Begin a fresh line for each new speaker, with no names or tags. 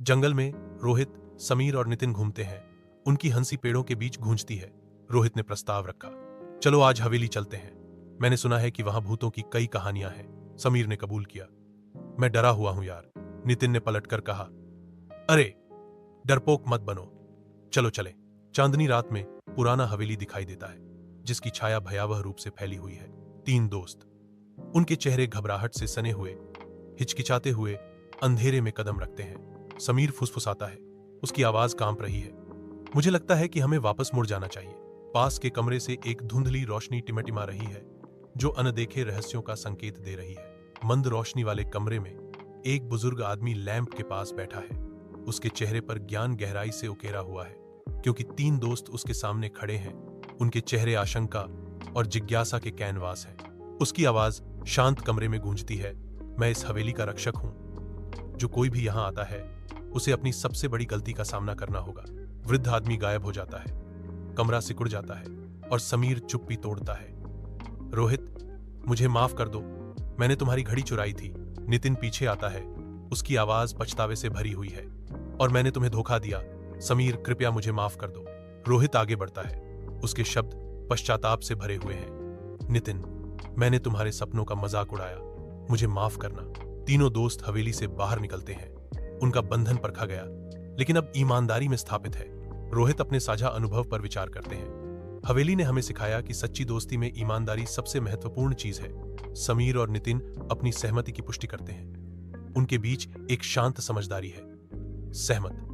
जंगल में रोहित, समीर और नितिन घूमते हैं। उनकी हंसी पेड़ों के बीच गूंजती है। रोहित ने प्रस्ताव रखा, चलो आज हवेली चलते हैं। मैंने सुना है कि वहां भूतों की कई कहानियां हैं। समीर ने कबूल किया। मैं डरा हुआ हूं यार, नितिन ने पलटकर कहा। अरे डरपोक मत बनो, चलो चले। चांदनी रात में पुराना हवेली दिखाई देता है, जिसकी छाया भयावह रूप से फैली हुई है। तीन दोस्त, उनके चेहरे घबराहट से सने हुए, हिचकिचाते हुए अंधेरे में कदम रखते हैं। समीर फुसफुसाता है, उसकी आवाज कांप रही है। मुझे लगता है कि हमें वापस मुड़ जाना चाहिए। पास के कमरे से एक धुंधली रोशनी टिमटिमा रही है, जो अनदेखे रहस्यों का संकेत दे रही है। मंद रोशनी वाले कमरे में एक बुजुर्ग आदमी लैंप के पास बैठा है। उसके चेहरे पर ज्ञान गहराई से उकेरा हुआ है, क्योंकि तीन दोस्त उसके सामने खड़े हैं। उनके चेहरे आशंका और जिज्ञासा के कैनवास हैं। उसकी आवाज शांत कमरे में गूंजती है। मैं इस हवेली का रक्षक हूं। जो कोई भी यहां आता है, उसे अपनी सबसे बड़ी गलती का सामना करना होगा। वृद्ध आदमी गायब हो जाता है, कमरा सिकुड़ जाता है और समीर चुप्पी तोड़ता है। रोहित, मुझे माफ कर दो, मैंने तुम्हारी घड़ी चुराई थी। नितिन पीछे आता है, उसकी आवाज पछतावे से भरी हुई है। और मैंने तुम्हें धोखा दिया। समीर, कृपया मुझे माफ कर दो। रोहित आगे बढ़ता है, उसके शब्द पश्चाताप से भरे हुए हैं। नितिन, मैंने तुम्हारे सपनों का मजाक उड़ाया, मुझे माफ करना। तीनों दोस्त हवेली से बाहर निकलते हैं। उनका बंधन परखा गया, लेकिन अब ईमानदारी में स्थापित है। रोहित अपने साझा अनुभव पर विचार करते हैं। हवेली ने हमें सिखाया कि सच्ची दोस्ती में ईमानदारी सबसे महत्वपूर्ण चीज है। समीर और नितिन अपनी सहमति की पुष्टि करते हैं। उनके बीच एक शांत समझदारी है। सहमत।